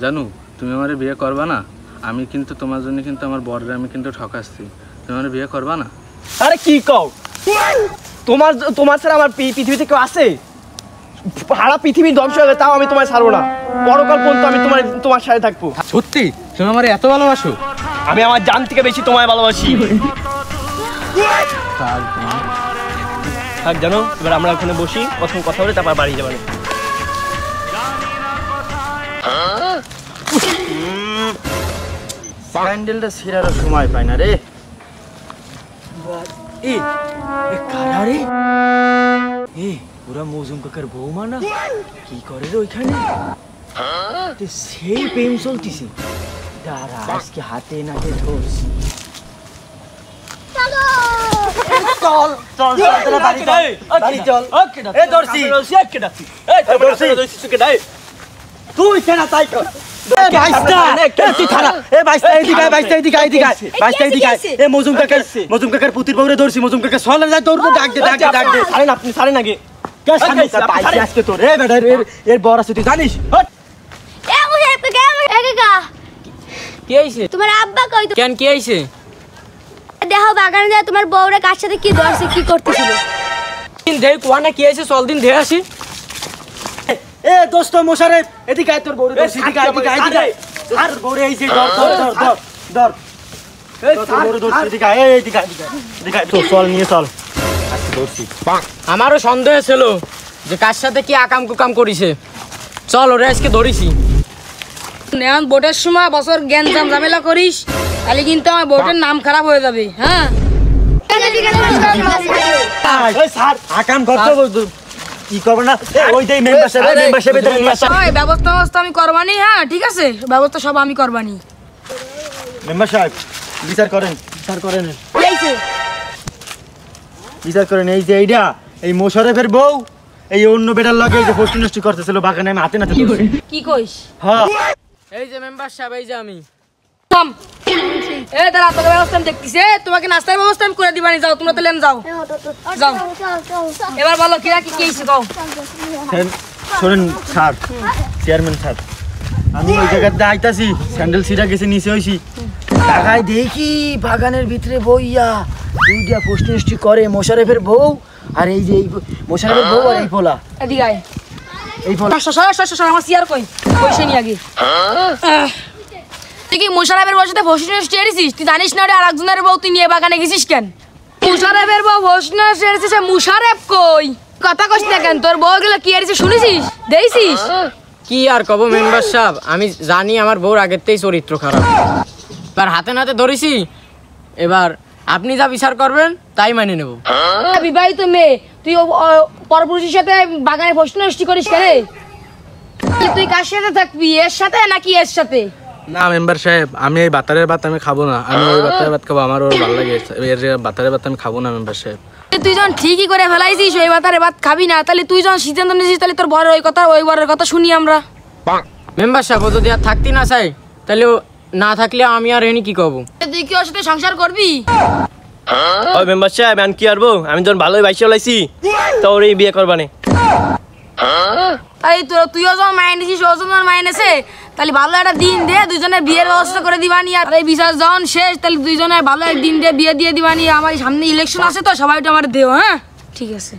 জানো তুমি আমার বিয়ে করবা না? আমি কিন্তু তোমার জন্য কিন্তু আমার বরের আমি কিন্তু ঠকাচ্ছি। তুমি আমার বিয়ে করবা না? আরে কি কও? তোমার ছাড়া আমার পৃথিবীতে কেউ আছে? সারা পৃথিবী ধ্বংস হয়ে গেছে তাও আমি তোমায় ছাড়বো না। পরকাল পর্যন্ত আমি তোমার সাথে থাকবো। সত্যি তুমি আমার এত ভালোবাসো? আমি আমার জান থেকে বেশি তোমায় ভালোবাসি। থাক জানো, এবার আমরা ওখানে বসি, প্রথম কথা বলে তারপর বাড়ি যাবো। স্যান্ডেলটা ছেঁড়ার সময় পাই না রে। ওরা মৌজুম কাকার বৌমা না? কি করে রে ওইখানে? সেই প্রেম চলতেছে। দাঁড়া, আজকে হাতে নাতে ধরছি। তুই কেন তাই কর? মজুম কাকার পুতির বউরে ধরছি। মজুম কাকা সলে যায় দৌড় ডাক দে ডাক দে ডাক দে। ছাড়েন আপনি, ছাড়েন আগে। আজকে তোর এ বেটা এর বড় আছে তুই জানিস? কি হইছে? তোমার আব্বা কই? কেন কি হইছে? দেখো বাগানে যায় তোমার বউরে কার সাথে কি ধরছে, কি করতেছিল। দিন দেখ কোয়ানা কি হইছে, চল দিন দেখে আসি। এ দোস্ত মোশারেফ, এদিকে আয়, তোর বউরে ধরছি। এদিকে আয়, এদিকে আয়, এদিকে আয়। আর বউরে এইছে, ধর ধর ধর ধর ধর। তোর বউরে ধরছি, এদিকে আয়, এদিকে আয়, এদিকে আয়। চল নিয়ে চল। আজকে ধরছি। আমারও সন্দেহ ছিল যে কার সাথে কি আকাম কুকাম করিছে। চল ওরে আজকে ধরিছি। নেন বোটের সময় বছর জ্ঞান ঝামেলা করিস, তাহলে কিন্তু আমার বোটের নাম খারাপ হয়ে যাবে। হ্যাঁ আকাম করতে কি করবো না? ওইটাই ব্যবস্থা আমি করবানি। হ্যাঁ ঠিক আছে, ব্যবস্থা সব আমি করবানি। মেম্বার সাহেব বিচার করেন, বিচার করেন, বিচার করেন। এই যে এইটা, এই মোশারেফের বউ এই অন্য বেটার লগে এই যে ফষ্টি নষ্টি করতেছিল বাগানে, আমি হাতে নাতে কি কইস? হ্যাঁ এই যে মেম্বার সাহেব, এই যে আমি দাঁড়া, তোকে ব্যবস্থা আমি দেখতেছি। তোমাকে নাস্তার ব্যবস্থা আমি করে দিবানি। যাও তোমরা তাহলে যাও যাও। এবার বলো কিরা কি হইছে যাও। শোনেন স্যার, চেয়ারম্যান স্যার, আমি ওই জায়গাতে আইতাছি, স্যান্ডেল ছিঁড়া গেছে, নিচে হইছি, টাকায় দেখি বাগানের ভিতরে বইয়া দুইটা ফষ্টি নষ্টি করে মোশারেফের বউ আর এই যে এই মোশারেফের বউ আর এই পোলা। এদিকে আয়। এই পোলা আমার চেয়ার কই? পয়সা নিয়ে আগে। তুই কি মোশারেফের বউর সাথে ফষ্টি নষ্টি এড়েছিস? তুই জানিস না আর একজনের বউ তুই নিয়ে বাগানে গেছিস কেন? মোশারেফের বউ ফষ্টি নষ্টি এড়েছিস। মোশারেফ কই? কথা কইস না কেন? তোর বউ গুলো কি এড়েছিস শুনেছিস? দেখছিস? কি আর কব মেম্বার সাহেব, আমি জানি আমার বউর আগের থেকেই চরিত্র খারাপ। এবার হাতে নাতে ধরেছি, এবার আপনি যা বিচার করবেন তাই মানে নেব। বিবাহিত মেয়ে তুই পরপুরুষের সাথে বাগানে ফষ্টি নষ্টি করিস কেন? তুই কার সাথে থাকবি, এর সাথে নাকি এর সাথে? না মেম্বার সাহেব, আমি এই বাতারের ভাত আমি খাবো না। আমি ওই বাতারের ভাত খাবো, আমার ওর ভালো লাগে। এর বাতারের ভাত আমি খাবো না মেম্বার সাহেব। তুই যখন ঠিকই করে ফেলাইছিস ওই বাতারের ভাত খাবি না, তাহলে তুই যখন সিদ্ধান্ত নিয়েছিস তাহলে তোর বড় ওই বরের কথা শুনি আমরা। মেম্বার সাহেব ও যদি আর থাকতে না চাই তাহলে না থাকলে আমি আর এনে কি করবো? তুই কি ওর সাথে সংসার করবি? ওই মেম্বার সাহেব আমি কি করবো? আমি যখন ভালোই বাইসে লাইছি তো ওরই বিয়ে করবানে। তাই তুইও যখন মাইনে নিছিস ও যখন মাইনেছে, তাহলে ভালো একটা দিন দে, দুজনের বিয়ের ব্যবস্থা করে দিবানি। আর এই বিচার যখন শেষ তাহলে দুইজনের ভালো এক দিন দিয়ে বিয়ে দিয়ে দিবানি। আমার সামনে ইলেকশন আছে তো, সবাই তো আমার দেও। হ্যাঁ ঠিক আছে।